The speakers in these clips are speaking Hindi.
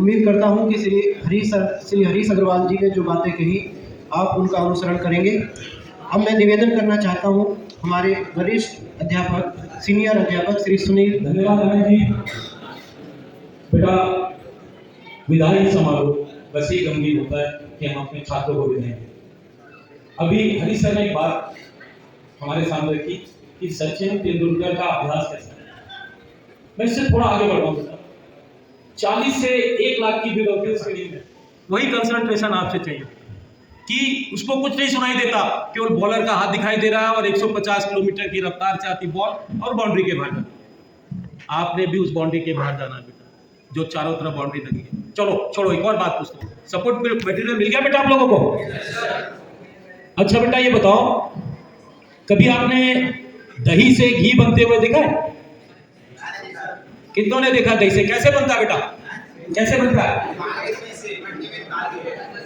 उम्मीद करता हूँ कि श्री हरीश अग्रवाल जी ने जो बातें कही आप उनका अनुसरण करेंगे। अब मैं निवेदन करना चाहता हूँ हमारे वरिष्ठ अध्यापक, सीनियर अध्यापक श्री सुनील। धन्यवाद अमित जी। बेटा, विदाई समारोह वैसे ही गंभीर होता है कि हम अपने छात्रों को विदाई दें। अभी हरीश सर ने एक बात हमारे सामने रखी कि सचिन तेंदुलकर का अभ्यास कैसा है। मैं इससे थोड़ा आगे बढ़ाऊं बेटा। 40 से 1 लाख की विद्यार्थी स्क्रीन है, वही कंसंट्रेशन आपसे चाहिए कि उसको कुछ नहीं सुनाई देता, केवल बॉलर का हाथ दिखाई दे रहा है और 150 किलोमीटर की रफ्तार से आती बॉल और बाउंड्री के बाहर जाना। आपने भी उस बाउंड्री के बाहर जाना है बेटा, जो चारों तरफ बाउंड्री लगी है। चलो छोड़ो, एक और बात पूछता हूँ, सपोर्ट मटेरियल मिल गया बेटा आप लोगों को? अच्छा बेटा, ये बताओ, कभी आपने दही से घी बनते हुए देखा है? कितनों ने देखा दही से? कैसे बनता है बेटा, कैसे बनता है?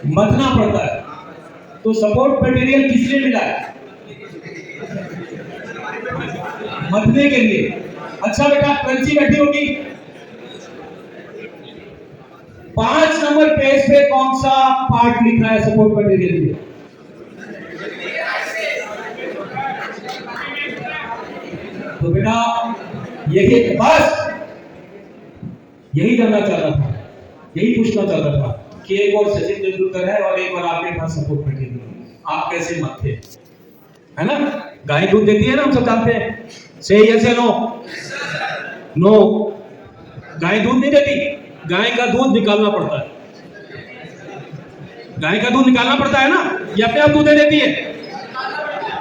मथना पड़ता है। तो सपोर्ट मटेरियल किस लिए मिला है? मथने के लिए। अच्छा बेटा, क्रंची बैठी होगी, 5 नंबर पेज पे कौन सा पार्ट लिखा है सपोर्ट मटेरियल में? तो बेटा यही बस यही जानना चाह रहा था, यही पूछना चाह रहा था कि एक और सचिन तेंदुलकर है और एक और आपके पास सपोर्ट मटेरियल, आप कैसे मत थे, है ना? गाय दूध देती है ना, हम सब जानते हैं। से यस या नो? नो, गाय दूध नहीं देती। गाय का दूध निकालना पड़ता है, गाय का दूध निकालना पड़ता है ना, ये अपने आप दूध दे देती है।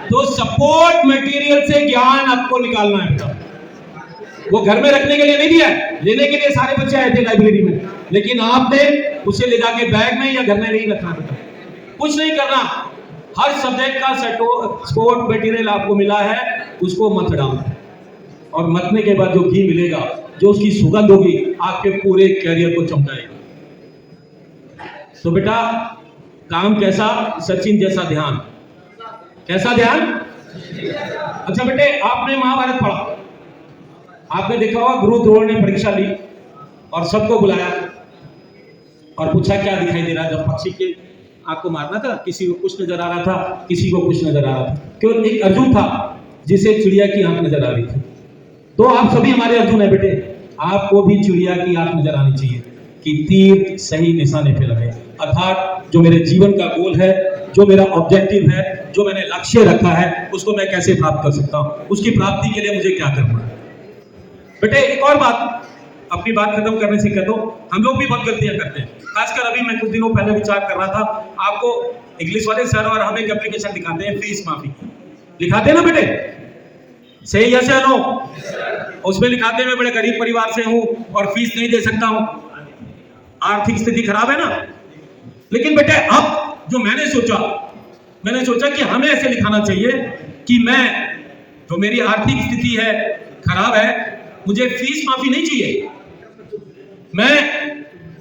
तो सपोर्ट मटेरियल से ज्ञान आपको निकालना है बेटा। वो घर में रखने के लिए नहीं दिया है, लेने के लिए सारे बच्चे आए थे लाइब्रेरी में, लेकिन आपने उसे ले जाके बैग में या घर में नहीं रखना बेटा। कुछ नहीं करना, हर सब्जेक्ट का सपोर्ट मटेरियल आपको मिला है, उसको मत डालना, और मतने के बाद जो घी मिलेगा, जो उसकी सुगंध होगी, आपके पूरे कैरियर को चमकाएगी। तो बेटा काम कैसा? सचिन जैसा ध्यान। कैसा ध्यान? अच्छा बेटे, आपने महाभारत पढ़ा, आपने देखा होगा गुरु द्रोण ने परीक्षा ली और सबको बुलाया और पूछा क्या दिखाई दे रहा है। जब पक्षी के आंख को मारना था, किसी को कुछ नजर आ रहा था, किसी को कुछ नजर आ रहा था, केवल एक अर्जुन था जिसे चिड़िया की आंख नजर आ रही थी। तो आप सभी हमारे अर्जुन है बेटे, आपको भी चिड़िया की आंख नजर आनी चाहिए कि तीर सही निशाने पे लगे, अर्थात जो मेरे जीवन का गोल है, जो मेरा ऑब्जेक्टिव है, जो मैंने लक्ष्य रखा है, उसको मैं कैसे प्राप्त कर सकता हूं, उसकी प्राप्ति के लिए मुझे क्या करना है। बेटे एक और बात, अपनी बात खत्म करने से कह दो, हम लोग भी बहुत गलतियां करते हैं। खासकर अभी मैं कुछ दिनों पहले विचार कर रहा था, आपको इंग्लिश वाले सर और हम एक एप्लीकेशन दिखाते हैं फीस माफी, दिखाते हैं ना बेटे? सही यस या नो? उसमें लिखाते हैं मैं बड़े गरीब परिवार से हूं और फीस नहीं दे सकता हूं, आर्थिक स्थिति खराब है ना। लेकिन बेटे अब जो मैंने सोचा कि हमें ऐसे लिखाना चाहिए कि मैं, जो मेरी आर्थिक स्थिति है खराब है, मुझे फीस माफी नहीं चाहिए। मैं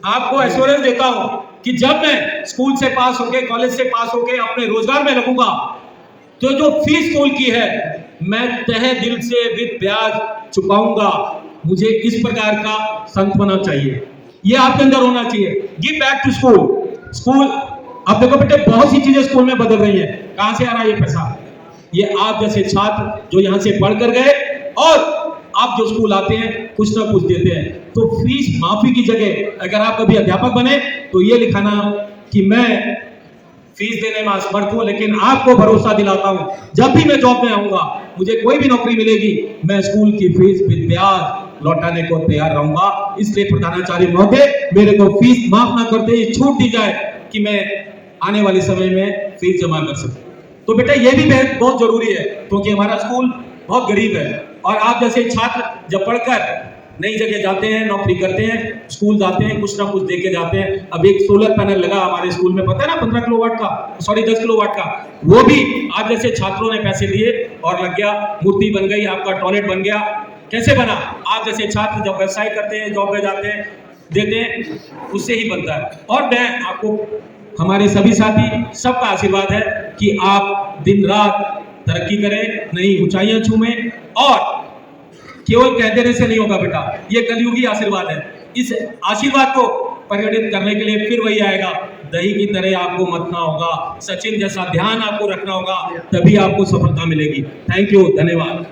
आपको एश्योरेंस देता हूं कि जब मैं स्कूल से पास होके, कॉलेज से पास होके अपने रोजगार में लगूंगा, तो जो फीस स्कूल की है मैं तहे दिल से विद ब्याज चुकाऊंगा। मुझे इस प्रकार का सांत्वना चाहिए, ये आपके अंदर होना चाहिए। Give back to school. अब देखो बेटे, बहुत सी चीजें स्कूल में बदल रही है। कहां से आ रहा है ये पैसा? ये आप जैसे छात्र जो यहां से पढ़ कर गए और आप जो स्कूल आते हैं, कुछ ना कुछ देते हैं। तो फीस माफी की जगह अगर आप कभी अध्यापक बने तो ये लिखाना कि मैं फीस देने में असमर्थ हूं, लेकिन आपको भरोसा दिलाता हूं जब भी मैं जॉब में आऊंगा, मुझे कोई भी नौकरी मिलेगी, मैं स्कूल की फीस बिन ब्याज लौटाने को तैयार रहूंगा। इसलिए प्रधानाचार्य महोदय, मेरे को फीस माफ ना करते ही छूट दी जाए कि मैं आने वाले समय में फीस जमा कर सकूं। तो बेटा ये भी बहुत जरूरी है, क्योंकि हमारा स्कूल बहुत गरीब है और आप जैसे छात्र जब पढ़कर नई जगह जाते हैं, नौकरी करते हैं, स्कूल जाते हैं, कुछ ना कुछ देके जाते हैं। अब एक सोलर पैनल लगा हमारे स्कूल में, पता है ना, 15 किलोवाट का, 10 किलोवाट का, वो भी आप जैसे छात्रों ने पैसे दिए और लग गया, मूर्ति बन गई, आपका टॉयलेट बन गया। कैसे बना? आप जैसे छात्र जब व्यवसाय करते हैं, जॉब में जाते हैं, देते हैं, उससे ही बनता है। और मैं आपको, हमारे सभी साथी, सबका आशीर्वाद है कि आप दिन रात तरक्की करें, नई ऊंचाइयां छूमें, और केवल कह देने से नहीं होगा बेटा, ये कलयुगी आशीर्वाद है। इस आशीर्वाद को प्रकटित करने के लिए फिर वही आएगा, दही की तरह आपको मथना होगा, सचिन जैसा ध्यान आपको रखना होगा, तभी आपको सफलता मिलेगी। थैंक यू, धन्यवाद।